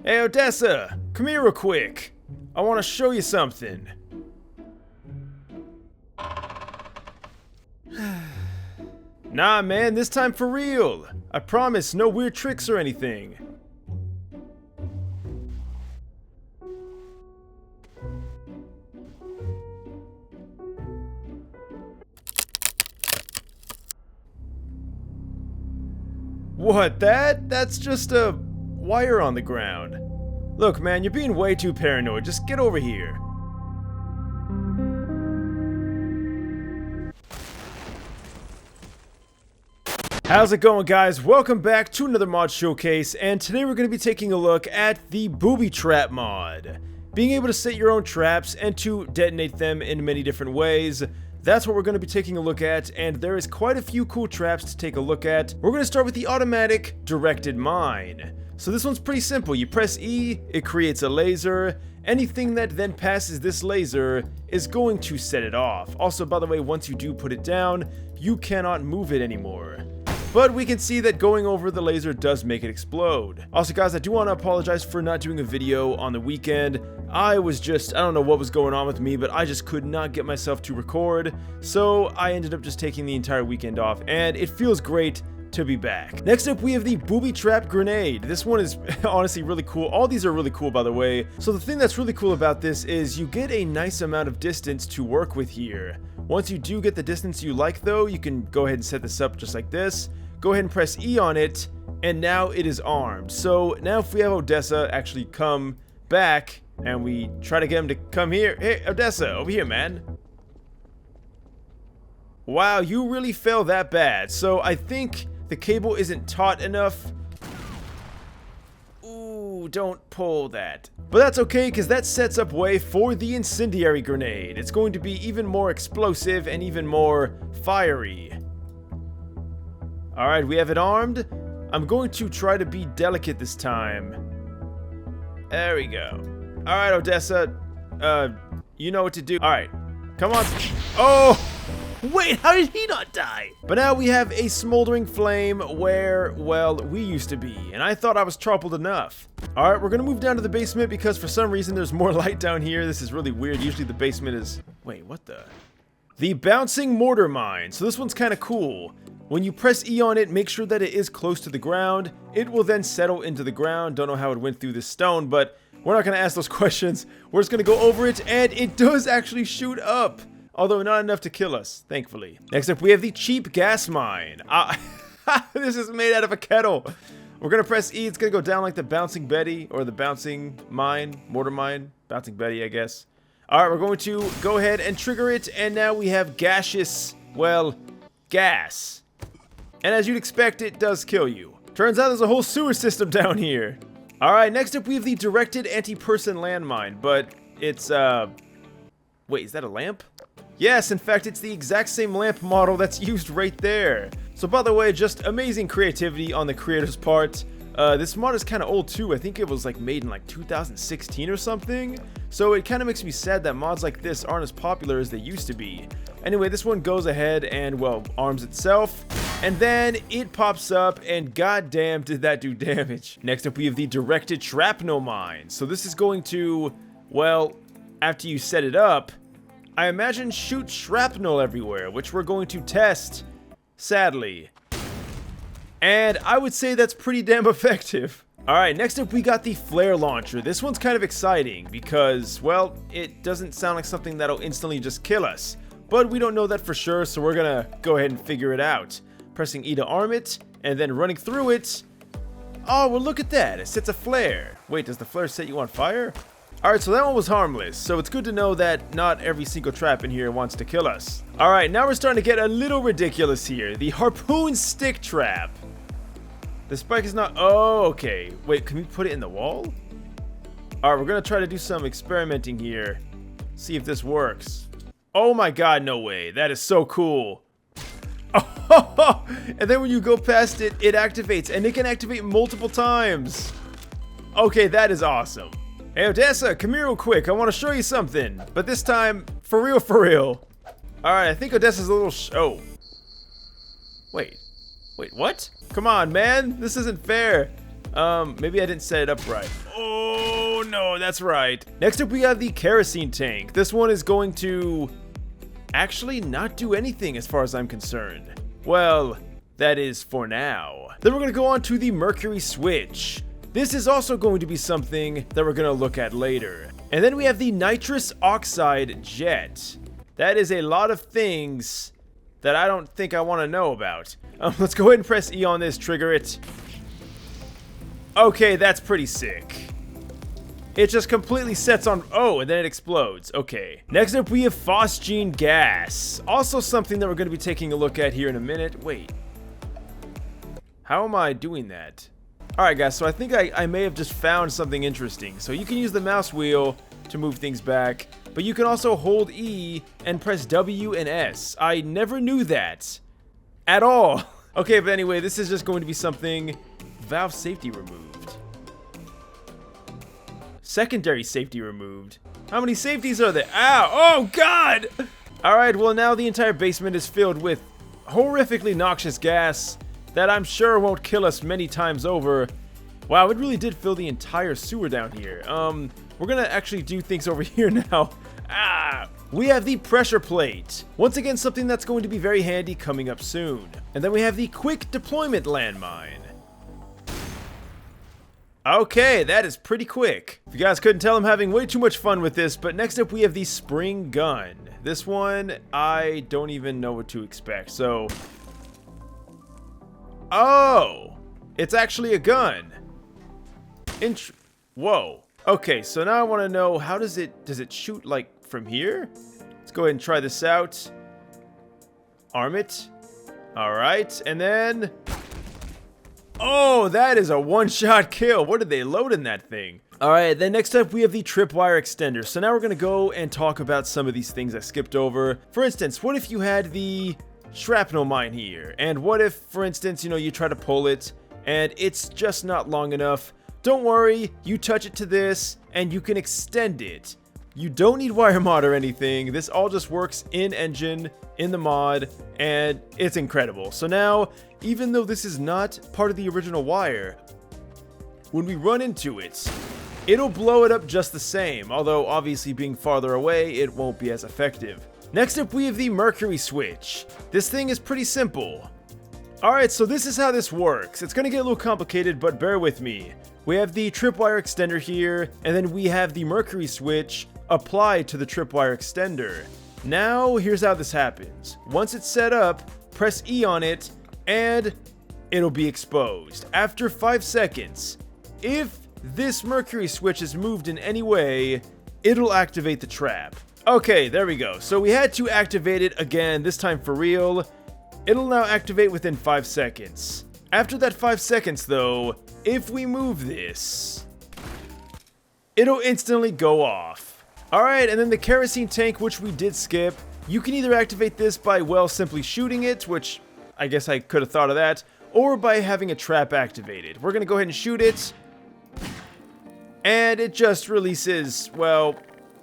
Hey Odessa, come here real quick. I want to show you something. Nah man, this time for real. I promise, no weird tricks or anything. What, that? That's just a wire on the ground. Look man, you're being way too paranoid, just get over here. How's it going guys? Welcome back to another mod showcase, and today we're going to be taking a look at the booby trap mod. Being able to set your own traps and to detonate them in many different ways. That's what we're going to be taking a look at, and there is quite a few cool traps to take a look at. We're going to start with the automatic directed mine. So this one's pretty simple. You press E, it creates a laser. Anything that then passes this laser is going to set it off. Also, by the way, once you do put it down, you cannot move it anymore. But we can see that going over the laser does make it explode. Also guys, I do want to apologize for not doing a video on the weekend. I don't know what was going on with me, but I just could not get myself to record. So I ended up just taking the entire weekend off, and it feels great to be back. Next up, we have the booby trap grenade. This one is honestly really cool. All these are really cool, by the way. So the thing that's really cool about this is you get a nice amount of distance to work with here. Once you do get the distance you like though, you can go ahead and set this up just like this. Go ahead and press E on it, and now it is armed. So now if we have Odessa actually come back, and we try to get him to come here. Hey, Odessa, over here, man. Wow, you really fell that bad. So I think the cable isn't taut enough. Ooh, don't pull that. But that's okay, because that sets up way for the incendiary grenade. It's going to be even more explosive and even more fiery. Alright, we have it armed. I'm going to try to be delicate this time. There we go. Alright, Odessa. You know what to do. Alright, come on. Oh! Wait, how did he not die? But now we have a smoldering flame where, well, we used to be. And I thought I was troubled enough. Alright, we're gonna move down to the basement because for some reason there's more light down here. This is really weird. Usually the basement is... Wait, what the... The bouncing mortar mine. So this one's kind of cool. When you press E on it, make sure that it is close to the ground. It will then settle into the ground. Don't know how it went through this stone, but we're not going to ask those questions. We're just going to go over it, and it does actually shoot up. Although not enough to kill us, thankfully. Next up, we have the cheap gas mine. This is made out of a kettle. We're going to press E. It's going to go down like the bouncing Betty, or the bouncing mine, mortar mine. Bouncing Betty, I guess. Alright, we're going to go ahead and trigger it, and now we have gaseous, well, gas. And as you'd expect, it does kill you. Turns out there's a whole sewer system down here. Alright, next up we have the directed anti-person landmine, but it's, wait, is that a lamp? Yes, in fact, it's the exact same lamp model that's used right there. So by the way, just amazing creativity on the creator's part. This mod is kind of old too. I think it was like made in like 2016 or something. So it kind of makes me sad that mods like this aren't as popular as they used to be. Anyway, this one goes ahead and, well, arms itself. And then it pops up, and goddamn did that do damage. Next up, we have the directed shrapnel mine. So this is going to, well, after you set it up, I imagine shoot shrapnel everywhere, which we're going to test, sadly. And I would say that's pretty damn effective. Alright, next up we got the flare launcher. This one's kind of exciting because, well, it doesn't sound like something that'll instantly just kill us. But we don't know that for sure, so we're gonna go ahead and figure it out. Pressing E to arm it, and then running through it. Oh, well look at that, it sets a flare. Wait, does the flare set you on fire? Alright, so that one was harmless, so it's good to know that not every single trap in here wants to kill us. Alright, now we're starting to get a little ridiculous here. The harpoon stick trap. The spike is not... Oh, okay. Wait, can we put it in the wall? Alright, we're gonna try to do some experimenting here. See if this works. Oh my god, no way. That is so cool. Oh, and then when you go past it, it activates, and it can activate multiple times. Okay, that is awesome. Hey Odessa, come here real quick. I want to show you something. But this time, for real, for real. Alright, I think Odessa's a little oh. Wait, what? Come on, man. This isn't fair. Maybe I didn't set it up right. Oh, no, that's right. Next up, we have the kerosene tank. This one is going to actually not do anything as far as I'm concerned. Well, that is for now. Then we're going to go on to the mercury switch. This is also going to be something that we're going to look at later. And then we have the nitrous oxide jet. That is a lot of things that I don't think I want to know about. Let's go ahead and press E on this, trigger it. Okay, that's pretty sick. It just completely sets on, oh, and then it explodes. Okay. Next up, we have phosgene gas. Also something that we're going to be taking a look at here in a minute. Wait. How am I doing that? Alright guys, so I think I may have just found something interesting. So you can use the mouse wheel to move things back, but you can also hold E and press W and S. I never knew that at all. Okay, but anyway, this is just going to be something. Valve safety removed. Secondary safety removed. How many safeties are there? Ow! Oh god! Alright, well now the entire basement is filled with horrifically noxious gas that I'm sure won't kill us many times over. Wow, it really did fill the entire sewer down here. We're gonna actually do things over here now. We have the pressure plate. Once again, something that's going to be very handy coming up soon. And then we have the quick deployment landmine. Okay, that is pretty quick. If you guys couldn't tell, I'm having way too much fun with this, but next up we have the spring gun. This one, I don't even know what to expect, so... Oh! It's actually a gun. Whoa. Okay, so now I want to know, how does it shoot, like, from here? Let's go ahead and try this out. Arm it. Alright, and then... Oh, that is a one-shot kill. What did they load in that thing? Alright, then next up we have the tripwire extender. So now we're going to go and talk about some of these things I skipped over. For instance, what if you had the shrapnel mine here? And what if, for instance, you try to pull it and it's just not long enough? Don't worry, you touch it to this and you can extend it. You don't need wire mod or anything. This all just works in engine, in the mod, and it's incredible. So now, even though this is not part of the original wire, when we run into it, it'll blow it up just the same, although obviously being farther away, it won't be as effective. Next up, we have the mercury switch. This thing is pretty simple. Alright, so this is how this works. It's gonna get a little complicated, but bear with me. We have the tripwire extender here, and then we have the mercury switch applied to the tripwire extender. Now, here's how this happens. Once it's set up, press E on it, and it'll be exposed. After 5 seconds, if this mercury switch is moved in any way, it'll activate the trap. Okay, there we go. So we had to activate it again, this time for real. It'll now activate within 5 seconds. After that 5 seconds, though, if we move this, it'll instantly go off. Alright, and then the kerosene tank, which we did skip, you can either activate this by, well, simply shooting it, which I guess I could have thought of that, or by having a trap activated. We're going to go ahead and shoot it, and it just releases, well,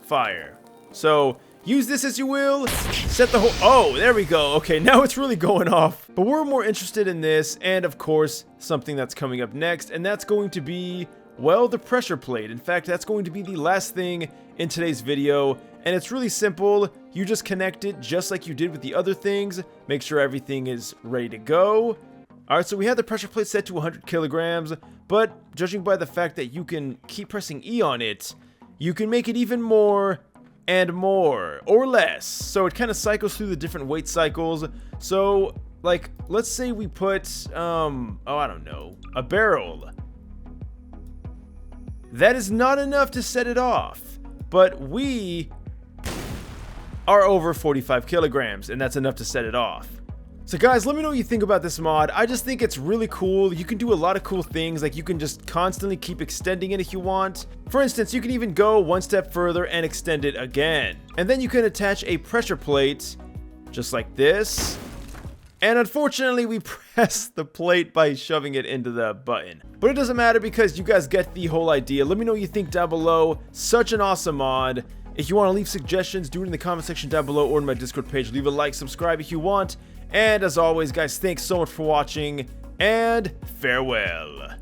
fire. So, use this as you will, set the whole... Oh, there we go. Okay, now it's really going off. But we're more interested in this, and of course, something that's coming up next, and that's going to be... well, the pressure plate. In fact, that's going to be the last thing in today's video, and it's really simple. You just connect it just like you did with the other things. Make sure everything is ready to go. Alright, so we have the pressure plate set to 100 kilograms, but judging by the fact that you can keep pressing E on it, you can make it even more and more, or less. So it kind of cycles through the different weight cycles. So, like, let's say we put, oh, I don't know, a barrel. That is not enough to set it off, but we are over 45 kilograms, and that's enough to set it off. So guys, let me know what you think about this mod. I just think it's really cool. You can do a lot of cool things, like you can just constantly keep extending it if you want. For instance, you can even go one step further and extend it again. And then you can attach a pressure plate, just like this. And unfortunately, we pressed the plate by shoving it into the button. But it doesn't matter because you guys get the whole idea. Let me know what you think down below. Such an awesome mod. If you want to leave suggestions, do it in the comment section down below or in my Discord page. Leave a like, subscribe if you want. And as always, guys, thanks so much for watching, and farewell.